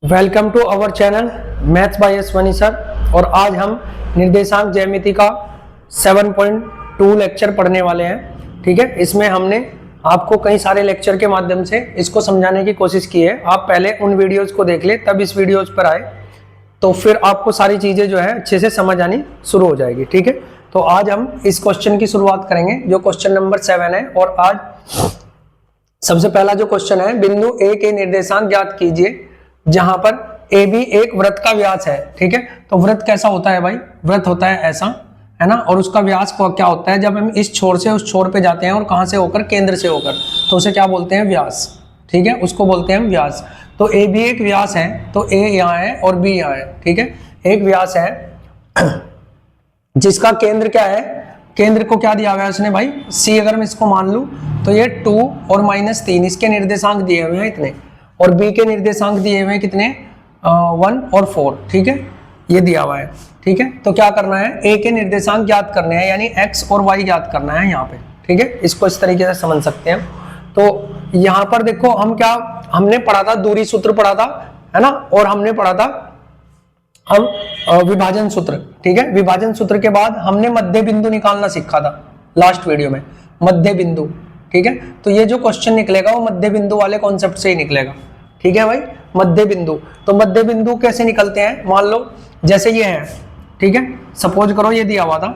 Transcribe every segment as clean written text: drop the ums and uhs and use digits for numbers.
Welcome to our channel maths by S Money sir. और आज हम निर्देशांक ज्यामिति का 7.2 लेक्चर पढ़ने वाले हैं। ठीक है, इसमें हमने आपको कई सारे लेक्चर के माध्यम से इसको समझाने की कोशिश की है। आप पहले उन वीडियोस को देख ले, तब इस वीडियोस पर आए, तो फिर आपको सारी चीजें जो है अच्छे से समझ आनी शुरू हो जाएगी। ठीक है, तो आज हम इस क्वेश्चन की शुरुआत करेंगे जो क्वेश्चन नंबर 7 है। और आज सबसे पहला जो क्वेश्चन है, बिंदु ए के निर्देशांक ज्ञात कीजिए जहां पर ए बी एक वृत्त का व्यास है। ठीक है, तो वृत्त कैसा होता है भाई? वृत्त होता है ऐसा, है ना। और उसका व्यास क्या होता है? जब हम इस छोर से उस छोर पे जाते हैं और कहां से होकर? केंद्र से होकर, तो उसे क्या बोलते हैं? व्यास। ठीक है, उसको बोलते हैं व्यास। तो ए बी एक व्यास है, तो ए यहाँ है और बी यहाँ है। ठीक है, एक व्यास है जिसका केंद्र क्या है? केंद्र को क्या दिया हुआ है उसने भाई? सी। अगर मैं इसको मान लूं तो ये 2 और -3 इसके निर्देशांक दिए हुए हैं इतने, और बी के निर्देशांक दिए हुए हैं कितने? 1 और 4। ठीक है, ये दिया हुआ है। ठीक है, तो क्या करना है? ए के निर्देशांक ज्ञात करने हैं, यानी एक्स और वाई ज्ञात करना है यहाँ पे। ठीक है, इसको इस तरीके से समझ सकते हैं। तो यहाँ पर देखो, हमने पढ़ा था, दूरी सूत्र पढ़ा था, है ना। और हमने पढ़ा था विभाजन सूत्र। ठीक है, विभाजन सूत्र के बाद हमने मध्य बिंदु निकालना सीखा था लास्ट वीडियो में, मध्य बिंदु। ठीक है, तो ये जो क्वेश्चन निकलेगा वो मध्य बिंदु वाले कॉन्सेप्ट से ही निकलेगा। ठीक है भाई, मध्य बिंदु। तो मध्य बिंदु कैसे निकलते हैं? मान लो जैसे ये है, ठीक है, सपोज करो ये दिया हुआ था,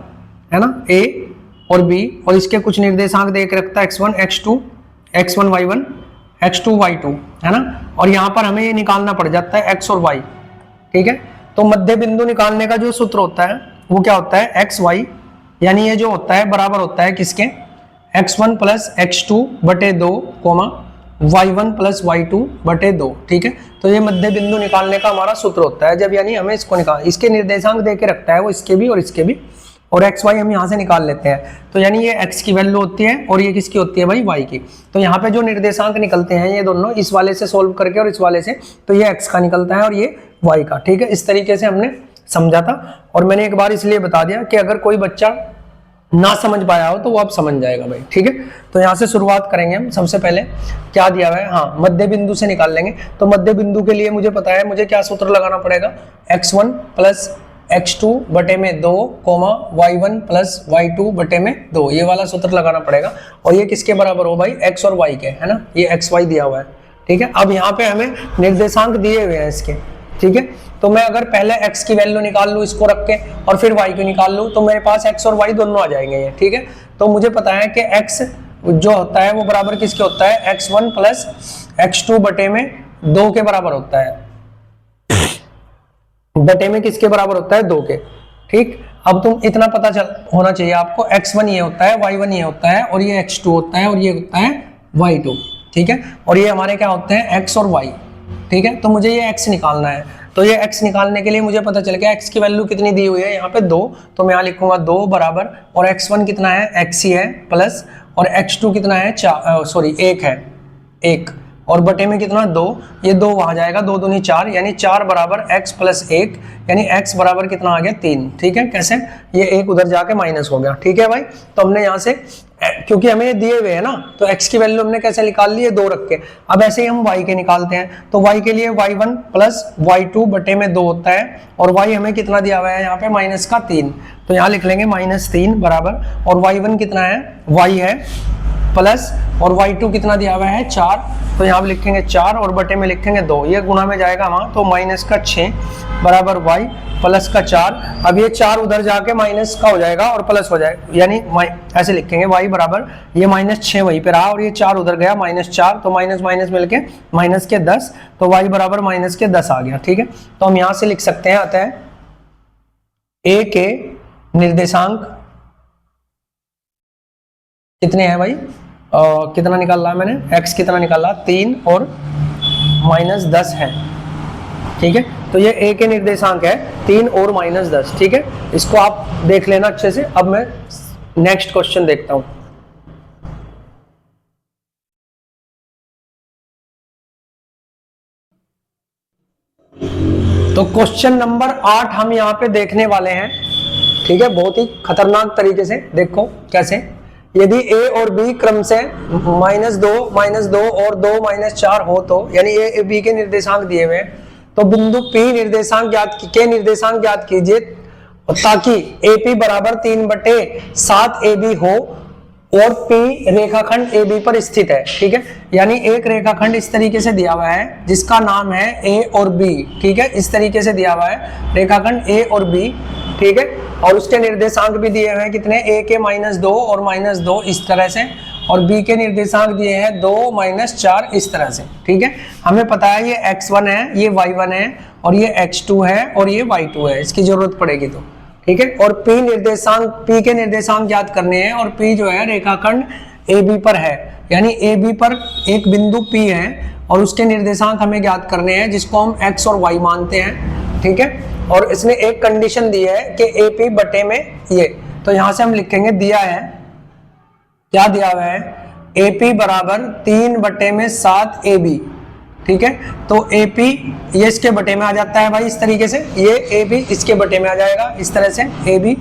है ना, ए और बी, और इसके कुछ निर्देशांक दे के रखता है x1 x2 x1 y1 x2 y2, है ना। और यहाँ पर हमें ये निकालना पड़ जाता है x और y। ठीक है, तो मध्य बिंदु निकालने का जो सूत्र होता है वो क्या होता है? एक्स वाई, यानी ये जो होता है बराबर होता है किसके? x1 प्लस x2 बटे 2 कोमा y1 प्लस y2 बटे 2। ठीक है, तो ये मध्य बिंदु निकालने का हमारा सूत्र होता है जब, यानी हमें इसको निकाल, इसके निर्देशांक दे के रखता है वो, इसके भी और इसके भी, और एक्स वाई हम यहाँ से निकाल लेते हैं। तो यानी ये x की वैल्यू होती है और ये किसकी होती है भाई? y की। तो यहाँ पे जो निर्देशांक निकलते हैं ये दोनों, इस वाले से सोल्व करके और इस वाले से, तो ये x का निकलता है और ये y का। ठीक है, इस तरीके से हमने समझा था। और मैंने एक बार इसलिए बता दिया कि अगर कोई बच्चा ना समझ पाया हो तो वो आप समझ जाएगा भाई। ठीक है, तो यहाँ से शुरुआत करेंगे हम। सबसे पहले क्या दिया हुआ है? हाँ, मध्य बिंदु से निकाल लेंगे। तो मध्य बिंदु के लिए मुझे पता है मुझे क्या सूत्र लगाना पड़ेगा? x1 प्लस x2 बटे में 2 कोमा y1 प्लस y2 बटे में 2, ये वाला सूत्र लगाना पड़ेगा। और ये किसके बराबर हो भाई? x और y के, है ना। ये x y दिया हुआ है। ठीक है, अब यहाँ पे हमें निर्देशांक दिए हुए हैं इसके। ठीक है, तो मैं अगर पहले x की वैल्यू निकाल लूँ इसको रख के, और फिर y की निकाल लूँ, तो मेरे पास x और y दोनों आ जाएंगे ये। ठीक है, तो मुझे पता है कि x जो होता है वो बराबर किसके होता है? x1 प्लस x2 बटे में 2 के बराबर होता है। बटे में किसके बराबर होता है? 2 के। ठीक, अब तुम इतना पता चल होना चाहिए आपको, x1 ये होता है, y1 ये होता है, और ये x2 होता है, और ये होता है y2। ठीक है, और ये हमारे क्या होते हैं? x और y। ठीक है, तो मुझे ये x निकालना है। तो ये x निकालने के लिए मुझे पता चल गया x की वैल्यू कितनी दी हुई है यहाँ पे? 2। तो मैं यहाँ लिखूंगा 2 बराबर, और x1 कितना है? x ही है, प्लस, और x2 कितना है? 1 है, 1, और बटे में कितना? 2। ये 2 वहां जाएगा, 2 दूनी 4, यानी 4 बराबर x प्लस 1, यानी x बराबर कितना आ गया? 3। ठीक है, कैसे? ये 1 उधर जाके माइनस हो गया। ठीक है भाई, तो हमने यहाँ से, क्योंकि हमें ये दिए हुए है ना, तो x की वैल्यू हमने कैसे निकाल ली है? 2 रख के। अब ऐसे ही हम y के निकालते हैं। तो y के लिए y1 प्लस y2 बटे में 2 होता है, और y हमें कितना दिया हुआ है यहाँ पे? -3। तो यहाँ लिख लेंगे -3 बराबर, और y1 कितना है? y है, प्लस, और y2 कितना दिया हुआ है? 4। तो यहाँ लिखेंगे 4 और बटे में लिखेंगे 2, ये गुणा में जाएगा वहां, तो -6 बराबर y प्लस का 4। अब ये 4 उधर जाके माइनस का हो जाएगा और प्लस हो जाएगा, यानी ऐसे लिखेंगे y बराबर, ये -6 वहीं पे रहा और ये 4 उधर गया, -4, तो माइनस माइनस मिलके -10, तो y बराबर -10 आ गया। ठीक है, तो हम यहाँ से लिख सकते हैं, अतः a के निर्देशांक कितने हैं भाई? कितना निकाला मैंने? x कितना निकाला? 3 और -10 है। ठीक है, तो ये a के निर्देशांक है 3 और -10। ठीक है, इसको आप देख लेना अच्छे से। अब मैं नेक्स्ट क्वेश्चन देखता हूं। तो क्वेश्चन नंबर 8 हम यहाँ पे देखने वाले हैं। ठीक है, बहुत ही खतरनाक तरीके से। देखो कैसे, यदि a और b क्रम से -2 और 2 -4 हो तो, यानी a b के निर्देशांक दिए हुए हैं, तो बिंदु P निर्देशांक के निर्देशांक ज्ञात कीजिए ताकि AP बराबर 3/7 AB हो और P रेखाखंड AB पर स्थित है। ठीक है, यानी एक रेखाखंड इस तरीके से दिया हुआ है जिसका नाम है A और B। ठीक है, इस तरीके से दिया हुआ है रेखाखंड A और B। ठीक है, और उसके निर्देशांक भी दिए हुए हैं कितने, A के -2 और -2 इस तरह से, और B के निर्देशांक दिए हैं 2 -4 इस तरह से। ठीक है, हमें पता है ये x1 है, ये y1 है, और ये x2 है, और ये y2 है, इसकी जरूरत पड़ेगी तो। ठीक है, और P के निर्देशांक ज्ञात करने हैं, और P जो है रेखाखंड AB पर है, यानी AB पर एक बिंदु P है और उसके निर्देशांक हमें ज्ञात करने हैं जिसको हम x और y मानते हैं। ठीक है, और इसने एक कंडीशन दी है कि AP बटे में ये, तो यहां से हम लिखेंगे, दिया है, क्या दिया हुआ है, AP बराबर 3/7 AB। ठीक है, तो AP ये इसके बटे में आ जाता है भाई इस तरीके से, ये AB इसके बटे में आ जाएगा इस तरह से AB,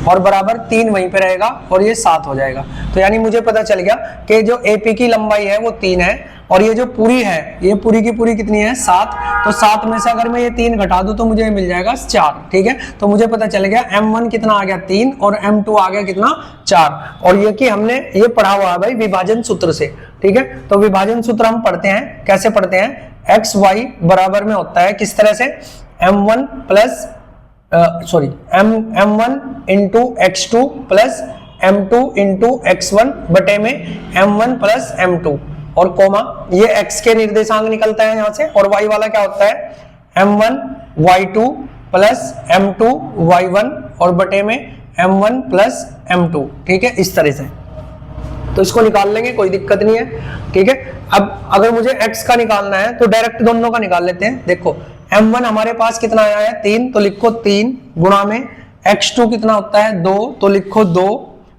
और बराबर 3 वहीं पे रहेगा और ये 7 हो जाएगा। तो यानी मुझे पता चल गया कि जो AP की लंबाई है वो 3 है, और ये जो पूरी है ये पूरी की पूरी कितनी है, 7। तो 7 में से अगर मैं ये 3 घटा दूं तो मुझे मिल जाएगा 4। ठीक है, तो मुझे पता चल गया M1 कितना आ गया 3 और M2 आ गया कितना 4। और ये कि हमने ये पढ़ा हुआ है भाई विभाजन सूत्र से। ठीक है, तो विभाजन सूत्र हम पढ़ते हैं, कैसे पढ़ते हैं, XY बराबर में होता है किस तरह से, M1 into x2 plus M2 into x1 बटे में M1 प्लस M2, और कोमा ये x के निर्देशांक निकलता है यहां से, और y वाला क्या होता है, M1 y2 plus M2 y1 और बटे में M1 प्लस M2। ठीक है, इस तरह से तो इसको निकाल लेंगे, कोई दिक्कत नहीं है। ठीक है, अब अगर मुझे x का निकालना है तो डायरेक्ट दोनों का निकाल लेते हैं। देखो M1 हमारे पास कितना आया है 3, तो लिखो 3 गुणा में x2 कितना होता है 2, तो लिखो 2,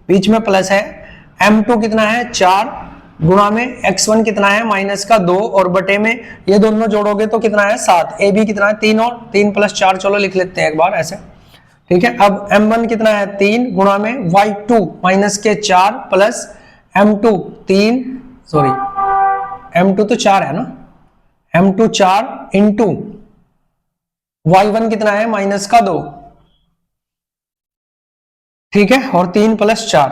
बीच में प्लस है, M2 कितना है 4 गुणा में x1 कितना है -2 और बटे में ये दोनों जोड़ोगे तो कितना है 7। AB कितना है 3 और 3 + 4, चलो लिख लेते हैं एक बार ऐसे। ठीक है, अब M1 कितना है 3 गुणा में y2 -4 plus M2 3, sorry M2 तो 4 है ना, M2 4 इंटू y1 कितना है -2। ठीक है, और 3 + 4,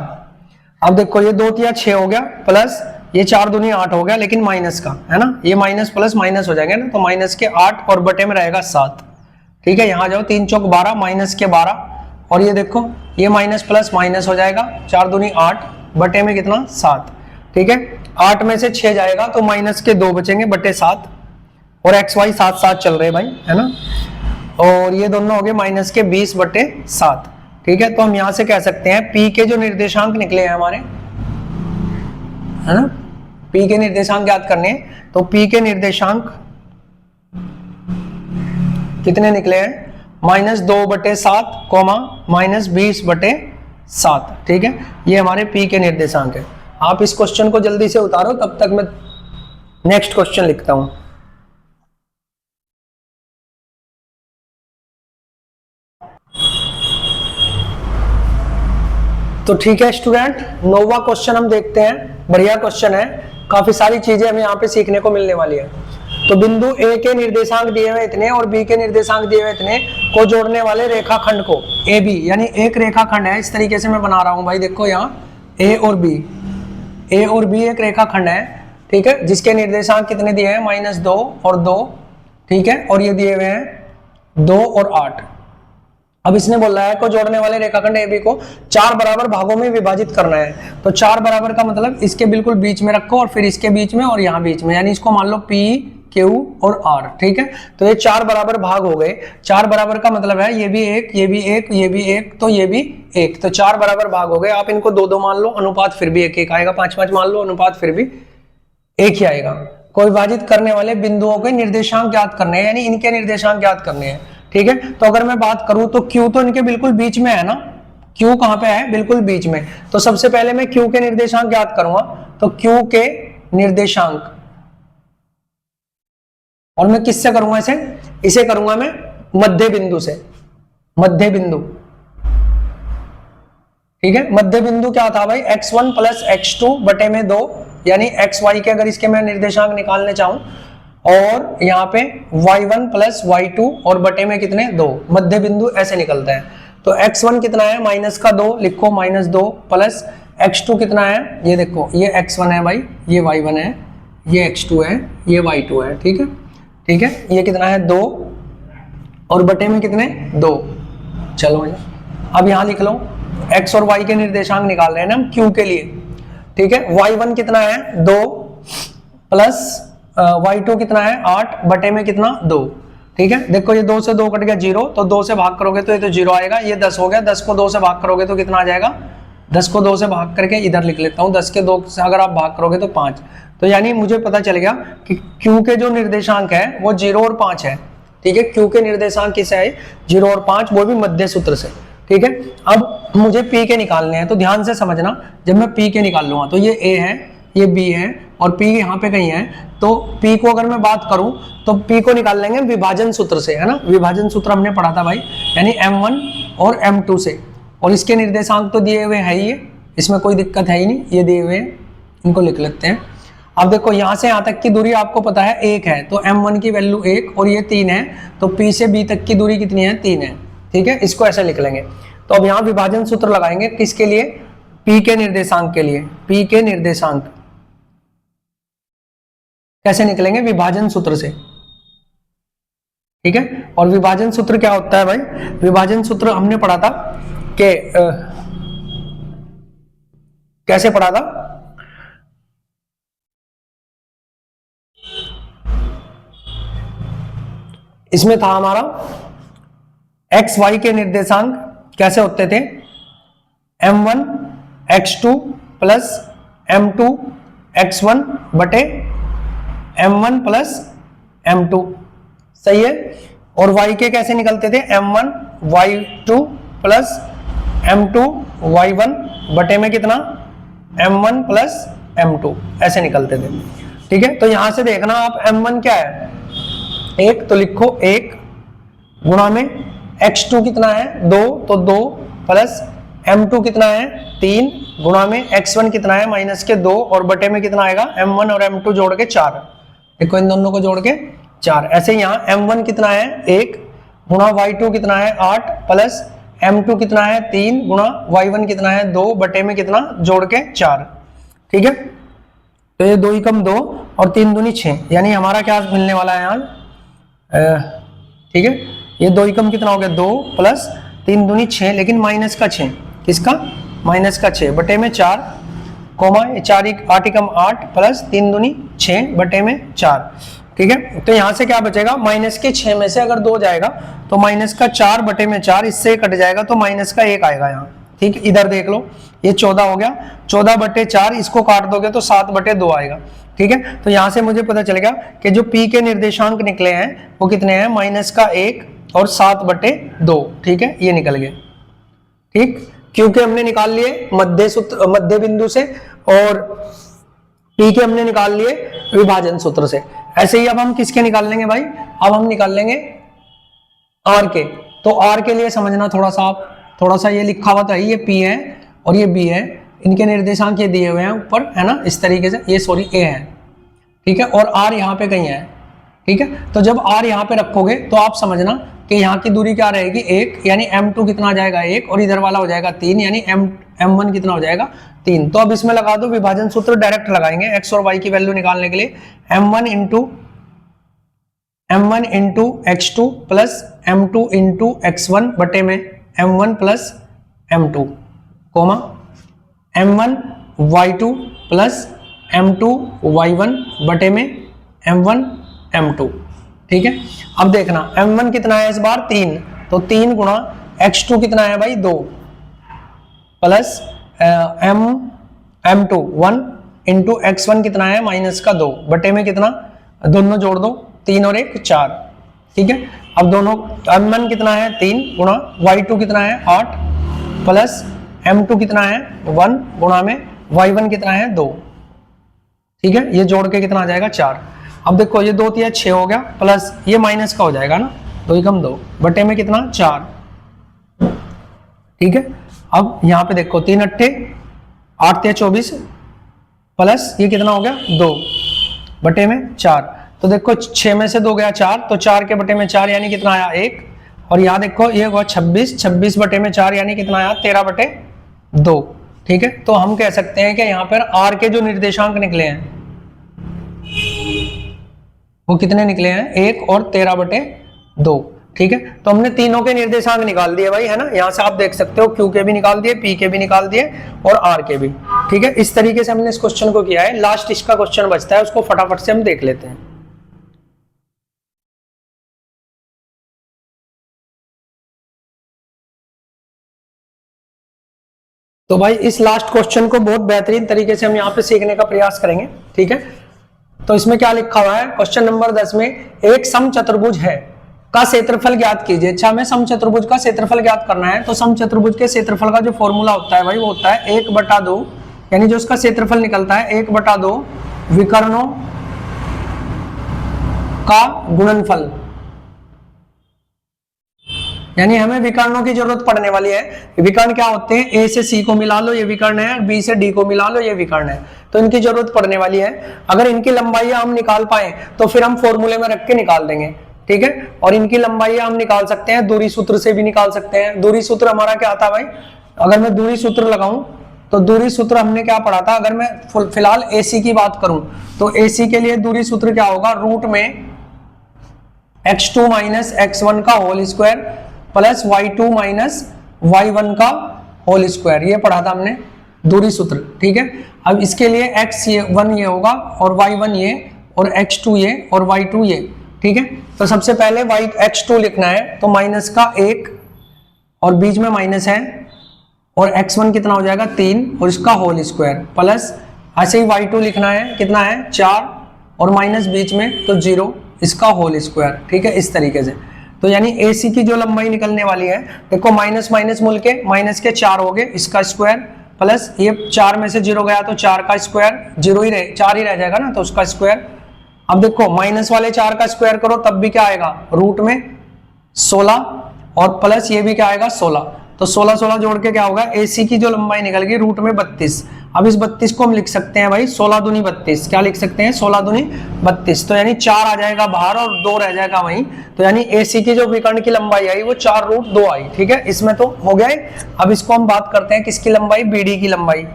अब देखो ये 2 × 6 हो गया, प्लस ये 4 दूनी 8 हो गया, लेकिन माइनस का है ना, ये माइनस प्लस माइनस हो जाएंगे ना, तो माइनस के 8 और बटे में रहेगा 7। ठीक है, यहां जाओ 3 चौक 12 माइनस के 12, और ये देखो ये माइनस प्लस माइनस हो जाएगा, 4 दूनी 8 बटे में कितना 7। ठीक है, 8 में से 6 जाएगा तो माइनस के 2 बचेंगे बटे 7, और XY 7 चल रहे भाई है ना, और ये दोनों हो गए माइनस के 20 बटे 7। ठीक है, तो हम यहां से कह सकते हैं P के जो निर्देशांक निकले हैं हमारे, है ना, P के निर्देशांक ज्ञात करने हैं, तो P के निर्देशांक कितने निकले हैं, -2/7 -20/7। ठीक है, ये हमारे P के निर्देशांक है। आप इस क्वेश्चन को जल्दी से उतारो, तब तक मैं नेक्स्ट क्वेश्चन लिखता हूं। तो ठीक है स्टूडेंट, 9वां क्वेश्चन हम देखते हैं। बढ़िया क्वेश्चन है, काफी सारी चीजें हमें यहाँ पे सीखने को मिलने वाली है। तो बिंदु A के निर्देशांक दिए हुए इतने और B के निर्देशांक दिए हुए इतने को जोड़ने वाले रेखाखंड को AB, यानी एक रेखाखंड है, इस तरीके से मैं बना रहा हूं भाई, देखो यहाँ A और B एक रेखाखंड है। ठीक है, जिसके निर्देशांक कितने दिए हैं -2 और 2। ठीक है, और ये दिए हुए हैं 2 और 8। अब इसने बोला है को जोड़ने वाले रेखाखंड AB को 4 बराबर भागों में विभाजित करना है। तो 4 बराबर का मतलब इसके बिल्कुल बीच में रखो, और फिर इसके बीच में और यहाँ बीच में, यानी इसको मान लो P, Q और R। ठीक है, तो ये 4 बराबर भाग हो गए। 4 बराबर का मतलब है ये भी एक, ये भी एक, ये भी एक, तो ये भी एक, तो 4 बराबर भाग हो गए। आप इनको 2-2 मान लो, अनुपात फिर भी 1-1 आएगा। 5-5 मान लो, अनुपात फिर भी 1 ही आएगा। को विभाजित करने वाले बिंदुओं के निर्देशांक ज्ञात करने हैं, यानी इनके निर्देशांक ज्ञात करने हैं। ठीक है, तो अगर मैं बात करूं तो Q तो इनके बिल्कुल बीच में है ना, Q कहां पे है, बिल्कुल बीच में। तो सबसे पहले मैं Q के निर्देशांक ज्ञात करूंगा, तो Q के निर्देशांक, और मैं किससे करूंगा इसे करूंगा मैं मध्य बिंदु से, मध्य बिंदु। ठीक है, मध्य बिंदु क्या था भाई, x1 + x2 बटे में 2, यानी xy के अगर इसके मैं निर्देशांक निकालने चाहूं, और यहाँ पे y1 प्लस y2 और बटे में कितने 2, मध्य बिंदु ऐसे निकलता है। तो x1 कितना है माइनस का 2, लिखो -2 प्लस x2 कितना है, ये देखो ये x1 है भाई, ये y1 है, ये x2 है, ये y2 है। ठीक है, ठीक है, ये कितना है 2 और बटे में कितने 2। चलो अब यहाँ लिख लो x और y के निर्देशांक निकाल रहे हैं ना हम q के लिए। ठीक है, y1 कितना है 2 प्लस y2 कितना है 8 बटे में कितना 2। ठीक है, देखो ये 2 से 2 कट गया 0, तो 2 से भाग करोगे तो ये तो 0 आएगा, ये 10 हो गया, 10 को 2 से भाग करोगे तो कितना आ जाएगा, 10 को 2 से भाग करके इधर लिख लेता हूँ, 10 के 2 से अगर आप भाग करोगे तो 5। तो यानी मुझे पता चल गया कि q के जो निर्देशांक है वो 0 और 5 है। ठीक है, q के निर्देशांक किसे है 0 और 5, वो भी मध्य सूत्र से। ठीक है, अब मुझे p के निकालने हैं, तो ध्यान से समझना, जब मैं p के निकाल लूंगा तो ये a है, ये b है और p यहाँ पे कहीं है, तो p को अगर मैं बात करूं तो p को निकाल लेंगे विभाजन सूत्र से, है ना, विभाजन सूत्र हमने पढ़ा था भाई, यानी m1 और m2 से। और इसके निर्देशांक तो दिए हुए है ही, इसमें कोई दिक्कत है ही नहीं, ये दिए हुए हैं, इनको लिख लेते हैं। अब देखो यहाँ से यहाँ तक की दूरी आपको पता है 1 है, तो m1 की वैल्यू 1 और ये 3 है, तो p से b तक की दूरी कितनी है 3 है। ठीक है, इसको ऐसे लिख लेंगे। तो अब यहाँ विभाजन सूत्र लगाएंगे किसके लिए, p के निर्देशांक के लिए। p के निर्देशांक कैसे निकलेंगे, विभाजन सूत्र से। ठीक है, और विभाजन सूत्र क्या होता है भाई, विभाजन सूत्र हमने पढ़ा था कि कैसे पढ़ा था, इसमें था हमारा एक्स वाई के निर्देशांक कैसे होते थे, m1 x2 plus m2 x1 बटे m1 प्लस m2, सही है। और y के कैसे निकलते थे, m1 y2 plus m2 y1 बटे में कितना m1 प्लस m2, ऐसे निकलते थे। ठीक है, तो यहां से देखना आप m1 क्या है 1, तो लिखो 1 गुणा में x2 कितना है 2, तो 2 प्लस m2 कितना है 3 गुणा में x1 कितना है -2 और बटे में कितना आएगा m1 और m2 जोड़ के 4। देखो इन दोनों को जोड़ के 4। ऐसे यहाँ m1 कितना है 1 गुणा y2 कितना है 8 प्लस m2 कितना है 3 गुणा y1 कितना है 2 बटे में कितना जोड़ के 4। ठीक है, तो ये 2 एकम 2 और 3 दूनी 6, यानी हमारा क्या मिलने वाला है यहाँ। ठीक है, ये 2 एकम कितना हो गया 2 प्लस 3 दूनी 6, लेकिन माइनस का 6, किसका माइनस का 6 बटे में 4 कोमा 4 8 एकम 8 प्लस 3 दूनी 6 बटे में 4। ठीक है, तो यहाँ से क्या बचेगा, माइनस के 6 में से अगर 2 जाएगा तो माइनस का 4 बटे में 4, इससे कट जाएगा तो माइनस का 1 आएगा यहाँ। ठीक, इधर देख लो ये 14 हो गया, 14 बटे 4 इसको काट दोगे तो 7 बटे 2 आएगा। ठीक है, तो यहाँ से मुझे पता चल गया कि जो p के निर्देशांक निकले हैं वो कितने हैं, माइनस का 1 और 7 बटे 2। ठीक है, ये निकल गए। ठीक, क्योंकि हमने निकाल लिए मध्य बिंदु से और p के हमने निकाल लिए विभाजन सूत्र से। ऐसे ही अब हम किसके निकाल लेंगे भाई, अब हम निकाल लेंगे r के। तो r के लिए समझना थोड़ा सा ये लिखा हुआ था, ये p है और ये b है, इनके निर्देशांक ये दिए हुए हैं ऊपर, है ना, इस तरीके से, ये सॉरी a है। ठीक है, और r यहाँ पे कहीं है। ठीक है, तो जब r यहाँ पे रखोगे तो आप समझना कि यहाँ की दूरी क्या रहेगी 1, यानी m2 कितना आ जाएगा 1 और इधर वाला हो जाएगा 3, यानी m1 कितना हो जाएगा 3। तो अब इसमें लगा दो विभाजन सूत्र, डायरेक्ट लगाएंगे x और y की वैल्यू निकालने के लिए, m1 into x2 plus m2 into x1 बटे में m1 plus m2 coma m1 y2 plus m2 y1 बटे में m1 m2। ठीक है, अब देखना m1 कितना है इस बार 3, तो 3 गुणा x2 कितना है भाई 2 प्लस m2 1 इंटू x1 कितना है माइनस का 2 बटे में कितना, दोनों जोड़ दो 3 और 1 4। ठीक है, अब दोनों m1 कितना है 3 गुणा y2 कितना है 8 प्लस m2 कितना है 1 गुणा में y1 कितना है 2। ठीक है, ये जोड़ के कितना आ जाएगा 4। अब देखो ये 2 3 6 हो गया, प्लस ये माइनस का हो जाएगा ना, 2 एकम 2 बटे में कितना 4। ठीक है, अब यहाँ पे देखो 3 8 8 24 प्लस ये कितना हो गया 2 बटे में 4, तो देखो 6 में से 2 गया 4, तो 4 के बटे में 4 यानी कितना आया 1। और यहाँ देखो ये हुआ 26, 26 बटे में 4 यानी कितना आया 13 बटे 2। ठीक है, तो हम कह सकते हैं कि यहाँ पर आर के जो निर्देशांक निकले हैं वो कितने निकले हैं 1 और 13 बटे 2। ठीक है, तो हमने तीनों के निर्देशांक निकाल दिए भाई, है ना। यहाँ से आप देख सकते हो क्यू के भी निकाल दिए, पी के भी निकाल दिए और आर के भी। ठीक है, इस तरीके से हमने इस क्वेश्चन को किया है। लास्ट इसका क्वेश्चन बचता है, उसको फटाफट से हम देख लेते हैं। तो भाई इस लास्ट क्वेश्चन को बहुत बेहतरीन तरीके से हम यहाँ पे सीखने का प्रयास करेंगे। ठीक है, तो इसमें क्या लिखा हुआ है, क्वेश्चन नंबर 10 में एक समचतुर्भुज है का क्षेत्रफल ज्ञात कीजिए। अच्छा, हमें समचतुर्भुज का क्षेत्रफल ज्ञात करना है। तो समचतुर्भुज के क्षेत्रफल का जो फॉर्मूला होता है भाई वो होता है 1/2, यानी जो उसका क्षेत्रफल निकलता है 1/2 विकर्णों का गुणनफल। यानी हमें विकर्णों की जरूरत पड़ने वाली है। विकर्ण क्या होते हैं, ए से सी को मिला लो ये विकर्ण है, बी से डी को मिला लो ये विकर्ण है, तो इनकी जरूरत पड़ने वाली है। अगर इनकी लंबाई हम निकाल पाए तो फिर हम फॉर्मूले में रख के निकाल देंगे। ठीक है, और इनकी लंबाई हम निकाल सकते हैं दूरी सूत्र से भी निकाल सकते हैं। दूरी सूत्र हमारा क्या आता है भाई, अगर मैं दूरी सूत्र लगाऊं तो दूरी सूत्र हमने क्या पढ़ा था, अगर मैं फिलहाल AC की बात करूं तो AC के लिए दूरी सूत्र क्या होगा, रूट में x2 माइनस x1 का whole square plus y2 minus y1 का होल स्क्वायर, ये पढ़ा था हमने दूरी सूत्र। ठीक है, अब इसके लिए x1 ये होगा और y1 ये और x2 ये और y2 ये। ठीक है, तो सबसे पहले x2 लिखना है, तो माइनस का 1 और बीच में माइनस है और x1 कितना हो जाएगा 3 और इसका होल स्क्वायर प्लस ऐसे ही y2 लिखना है, कितना है 4 और माइनस बीच में तो 0 इसका होल स्क्वायर। ठीक है, इस तरीके से। तो यानी AC की जो लंबाई निकलने वाली है, देखो माइनस माइनस मूल के माइनस के 4 हो गए, इसका स्क्वायर प्लस ये 4 में से 0 गया तो 4 का स्क्वायर, 0 ही रहे 4 ही रह जाएगा ना, तो उसका स्क्वायर। अब देखो माइनस वाले 4 का स्क्वायर करो तब भी क्या आएगा, रूट में 16 और प्लस ये भी क्या आएगा 16, तो 16 जोड़ के क्या होगा, AC की जो लंबाई निकल गई रूट में 32। अब इस 32 को हम लिख सकते हैं भाई 16 दूनी 32, क्या लिख सकते हैं 16 दूनी 32, तो यानी 4 आ जाएगा बाहर और 2 रह जाएगा वहीं, तो यानी AC की जो विकर्ण की लंबाई आई वो 4√2 आई। ठीक है, इसमें तो हो गया है। अब इसको हम बात करते हैं किसकी लंबाई, BD की लंबाई।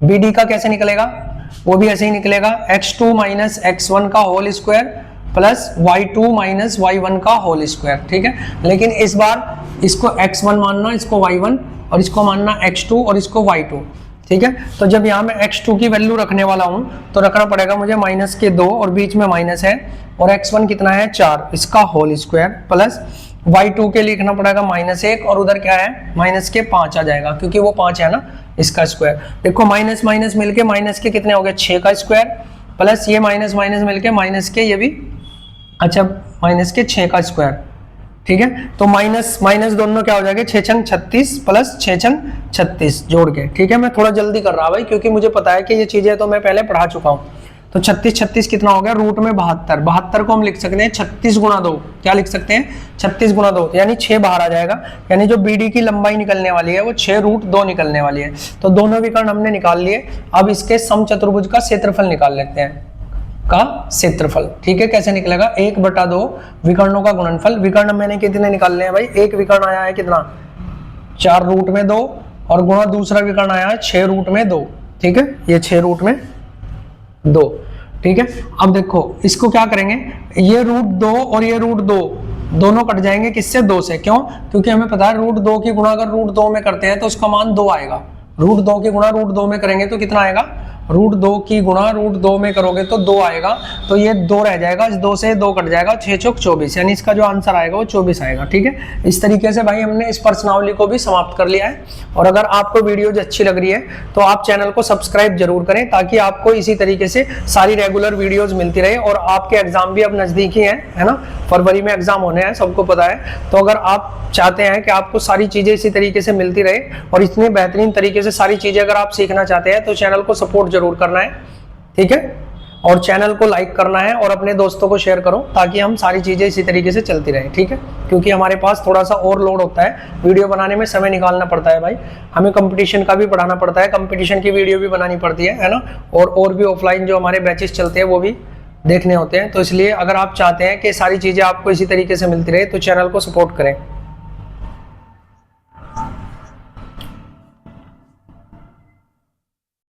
BD का कैसे निकलेगा, वो भी ऐसे ही निकलेगा x2 माइनस x1 का whole square plus y2 minus y1 का होल स्क्वायर। ठीक है, लेकिन इस बार इसको x1 मानना, इसको y1 और इसको मानना x2 और इसको y2। ठीक है, तो जब यहाँ मैं x2 की वैल्यू रखने वाला हूँ तो रखना पड़ेगा मुझे माइनस के 2 और बीच में माइनस है और x1 कितना है 4 इसका होल स्क्वायर प्लस y2 के लिखना पड़ेगा -1 और उधर क्या है माइनस के 5 आ जाएगा क्योंकि वो 5 है ना, इसका स्क्वायर। देखो माइनस माइनस मिलके माइनस के कितने हो गए 6 का स्क्वायर प्लस ये माइनस माइनस मिलके माइनस के ये भी, अच्छा माइनस के 6 का स्क्वायर। ठीक है, तो माइनस माइनस दोनों क्या हो जाएंगे 6 छंग 36 प्लस 6 छंग 36 जोड़ के। ठीक है, मैं थोड़ा जल्दी कर रहा भाई क्योंकि मुझे पता है कि ये चीजें तो मैं पहले पढ़ा चुका हूँ। तो 36 कितना हो गया, रूट में 72 को हम लिख सकते हैं 36 गुणा 2, क्या लिख सकते हैं 36 गुणा 2, यानी 6 बाहर आ जाएगा। यानी जो BD की लंबाई निकलने वाली है वो 6√2 निकलने वाली है। तो दोनों विकर्ण हमने निकाल लिए। अब इसके समचतुर्भुज का क्षेत्रफल निकाल लेते हैं, का क्षेत्रफल। ठीक है, कैसे निकलेगा 1/2 विकर्णों का गुणनफल। विकर्ण मैंने कितने निकालने हैं भाई, एक विकर्ण आया है कितना 4√2 और गुणा दूसरा विकर्ण आया है 6√2। ठीक है, ये 6√2। ठीक है, अब देखो इसको क्या करेंगे, ये √2 और ये √2 दोनों कट जाएंगे किससे 2 से, क्यों, क्योंकि हमें पता है √2 की गुणा अगर √2 में करते हैं तो उसका मान 2 आएगा। √2 की गुणा √2 में करेंगे तो कितना आएगा, √2 की गुणा √2 में करोगे तो 2 आएगा, तो ये 2 रह जाएगा, इस 2 से 2 कट जाएगा, 6 चौक 24, यानी इसका जो आंसर आएगा वो 24 आएगा। ठीक है, इस तरीके से भाई हमने इस प्रश्नावली को भी समाप्त कर लिया है। और अगर आपको वीडियोज अच्छी लग रही है तो आप चैनल को सब्सक्राइब जरूर करें ताकि आपको इसी तरीके से सारी रेगुलर वीडियोज मिलती रहे। और आपके एग्जाम भी अब नजदीक ही है ना, फरवरी में एग्जाम होने हैं, सबको पता है। तो अगर आप चाहते हैं कि आपको सारी चीजें इसी तरीके से मिलती रहे और इतने बेहतरीन तरीके से सारी चीजें अगर आप सीखना चाहते हैं तो चैनल को सपोर्ट जरूर करना है। ठीक है, और चैनल को लाइक करना है और अपने दोस्तों को शेयर करो ताकि हम सारी चीजें इसी तरीके से चलती रहे। ठीक है, क्योंकि हमारे पास थोड़ा सा और लोड होता है, वीडियो बनाने में समय निकालना पड़ता है भाई, हमें कंपटीशन का भी पढ़ाना पड़ता है, कंपटीशन की वीडियो भी बनानी पड़ती है ना, और भी ऑफलाइन जो हमारे बैचेस चलते हैं वो भी देखने होते हैं। तो इसलिए अगर आप चाहते हैं कि सारी चीज़ें आपको इसी तरीके से मिलती रहे तो चैनल को सपोर्ट करें।